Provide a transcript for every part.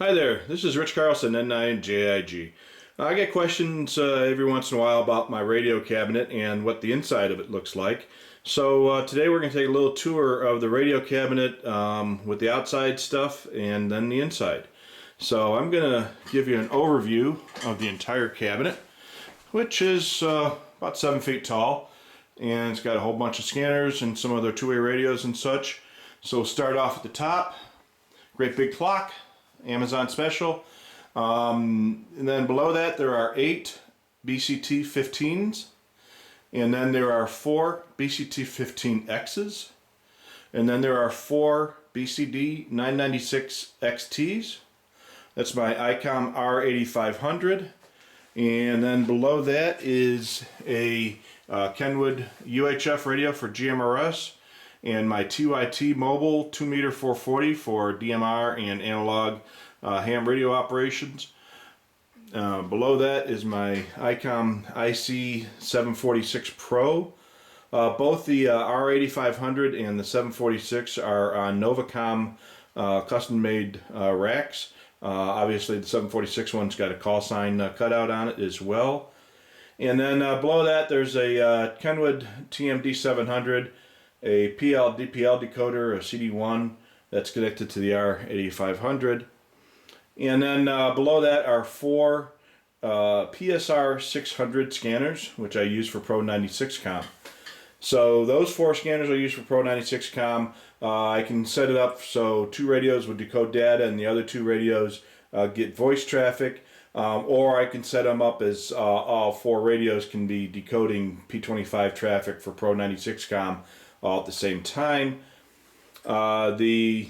Hi there, this is Rich Carlson, N9JIG. I get questions every once in a while about my radio cabinet and what the inside of it looks like. So today we're going to take a little tour of the radio cabinet with the outside stuff and then the inside. So I'm going to give you an overview of the entire cabinet, which is about 7 feet tall, and it's got a whole bunch of scanners and some other two-way radios and such. So we'll start off at the top. Great big clock, Amazon special. And then below that there are 8 BCT15s, and then there are 4 BCT15Xs, and then there are 4 BCD996XTs. That's my Icon R8500. And then below that is a Kenwood UHF radio for GMRS, and my TYT mobile 2-meter 440 for DMR and analog ham radio operations. Below that is my Icon IC746 Pro. Both the R8500 and the 746 are on Novacom custom-made racks. Obviously the 746 one's got a call sign cutout on it as well. And then below that there's a Kenwood TMD-700, a PL-DPL decoder, a CD1 that's connected to the R8500. And then below that are 4 PSR 600 scanners, which I use for Pro 96Com. So those 4 scanners I use for Pro 96Com. I can set it up so 2 radios would decode data and the other 2 radios get voice traffic. Or I can set them up as all 4 radios can be decoding P25 traffic for Pro 96Com all at the same time. The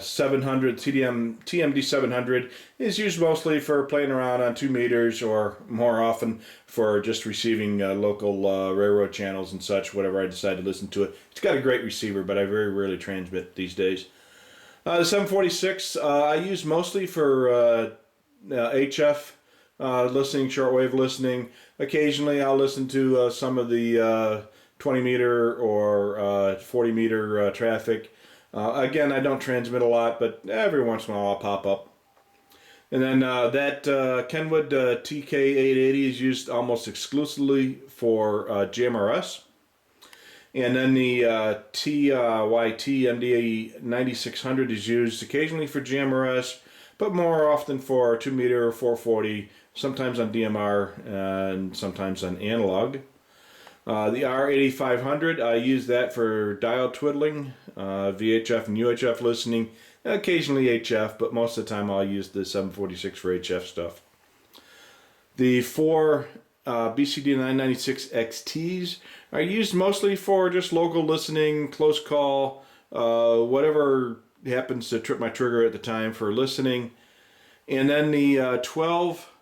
700 TMD-700 is used mostly for playing around on 2 meters, or more often for just receiving local railroad channels and such, whatever I decide to listen to it. It's got a great receiver, but I very rarely transmit these days. The 746 I use mostly for HF listening, shortwave listening. Occasionally I'll listen to some of the 20 meter or 40 meter traffic. Again, I don't transmit a lot, but every once in a while I'll pop up. And then that Kenwood TK880 is used almost exclusively for GMRS. And then the TYT MD9600 is used occasionally for GMRS, but more often for 2 meter, 440, sometimes on DMR, and sometimes on analog. The R8500, I use that for dial twiddling, VHF and UHF listening, occasionally HF, but most of the time I'll use the 746 for HF stuff. The 4 BCD996XTs are used mostly for just local listening, close call, whatever happens to trip my trigger at the time for listening. And then the 12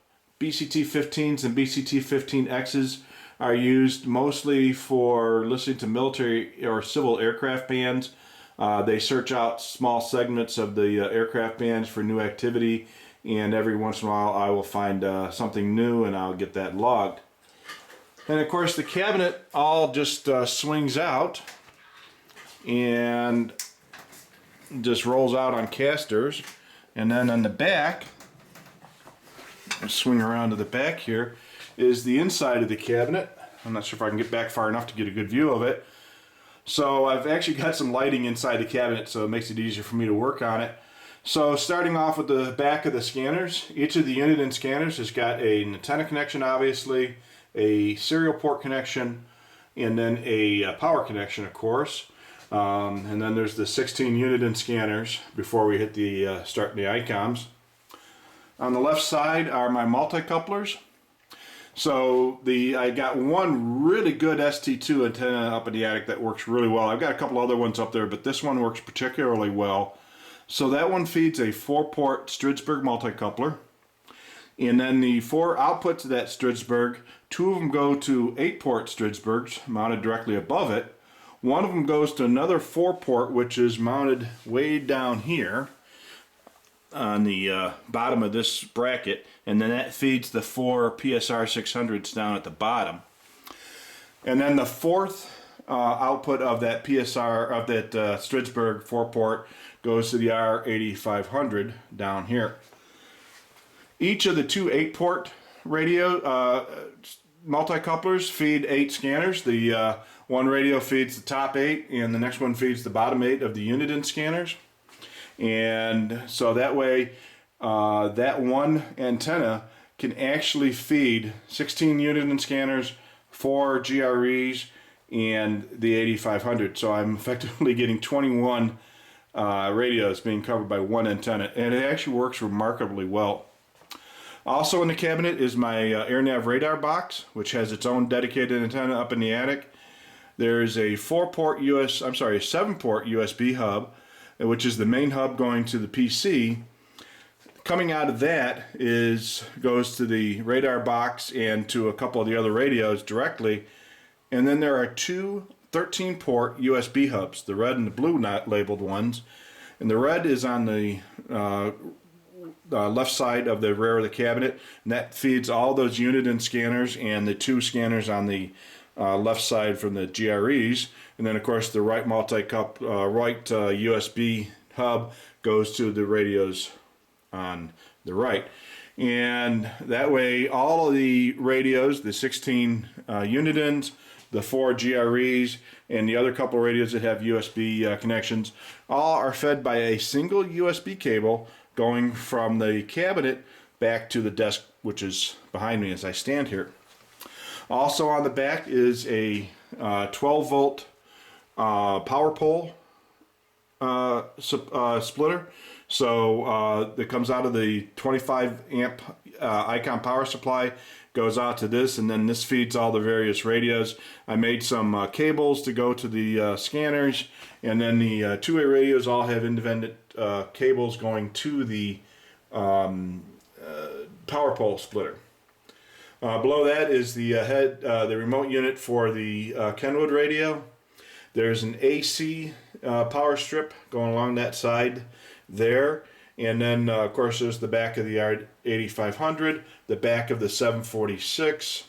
BCT15s and BCT15Xs are used mostly for listening to military or civil aircraft bands. They search out small segments of the aircraft bands for new activity, and every once in a while I will find something new and I'll get that logged. And of course the cabinet all just swings out and just rolls out on casters. And then on the back, I'll swing around to the back here, is the inside of the cabinet. I'm not sure if I can get back far enough to get a good view of it. So I've actually got some lighting inside the cabinet, so it makes it easier for me to work on it. So starting off with the back of the scanners, each of the Uniden scanners has got an antenna connection, obviously, a serial port connection, and then a power connection, of course. And then there's the 16 Uniden scanners before we hit the start the Icons. On the left side are my multicouplers. So I got one really good ST2 antenna up in the attic that works really well. I've got a couple other ones up there, but this one works particularly well. So that one feeds a 4-port Stridsberg multicoupler. And then the 4 outputs of that Stridsberg, 2 of them go to 8-port Stridsbergs mounted directly above it. One of them goes to another 4-port, which is mounted way down here on the bottom of this bracket, and then that feeds the 4 PSR 600s down at the bottom. And then the 4th output of that PSR, of that Stridsberg 4-port, goes to the R8500 down here. Each of the two 8-port radio multicouplers feed 8 scanners. The one radio feeds the top 8, and the next one feeds the bottom 8 of the Uniden scanners. And so that way, that one antenna can actually feed 16 Uniden scanners, 4 GREs, and the 8500. So I'm effectively getting 21 radios being covered by one antenna, and it actually works remarkably well. Also in the cabinet is my AirNav RadarBox, which has its own dedicated antenna up in the attic. There's a 7-port USB hub, which is the main hub going to the PC. Coming out of that goes to the radar box and to a couple of the other radios directly. And then there are two 13-port USB hubs, the red and the blue not labeled ones. And the red is on the left side of the rear of the cabinet, and that feeds all those Uniden scanners and the 2 scanners on the left side from the GREs. And then of course the right USB hub goes to the radios on the right. And that way all of the radios, the 16 Unidens, the 4 GREs, and the other couple of radios that have USB connections, all are fed by a single USB cable going from the cabinet back to the desk, which is behind me as I stand here. Also on the back is a 12-volt power pole splitter. So that comes out of the 25 amp Icon power supply, goes out to this, and then this feeds all the various radios. I made some cables to go to the scanners, and then the two-way radios all have independent cables going to the power pole splitter. Below that is the the remote unit for the Kenwood radio. There's an AC power strip going along that side there, and then of course there's the back of the R8500, the back of the 746.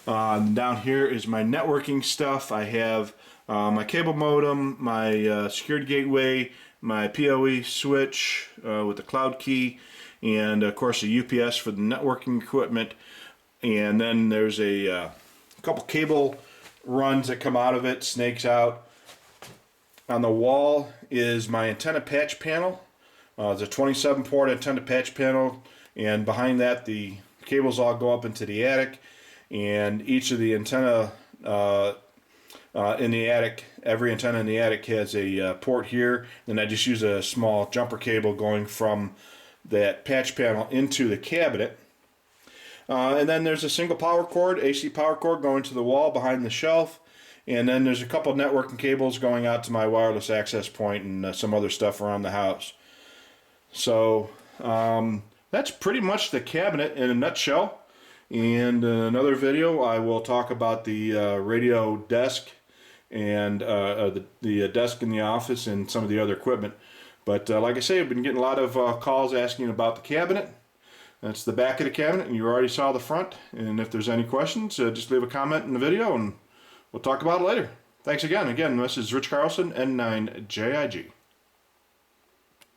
Down here is my networking stuff. I have my cable modem, my security gateway, my PoE switch with the cloud key, and of course a UPS for the networking equipment. And then there's a couple cable runs that come out of it, snakes out. On the wall is my antenna patch panel. It's a 27-port antenna patch panel, and behind that the cables all go up into the attic, and each of the antenna in the attic, every antenna in the attic has a port here. Then I just use a small jumper cable going from that patch panel into the cabinet. And then there's a single power cord, AC power cord, going to the wall behind the shelf. And then there's a couple of networking cables going out to my wireless access point and some other stuff around the house. So that's pretty much the cabinet in a nutshell. And in another video I will talk about the radio desk and the desk in the office and some of the other equipment. But like I say, I've been getting a lot of calls asking about the cabinet. That's the back of the cabinet, and you already saw the front. And if there's any questions, just leave a comment in the video and we'll talk about it later. Thanks again. This is Rich Carlson, N9JIG.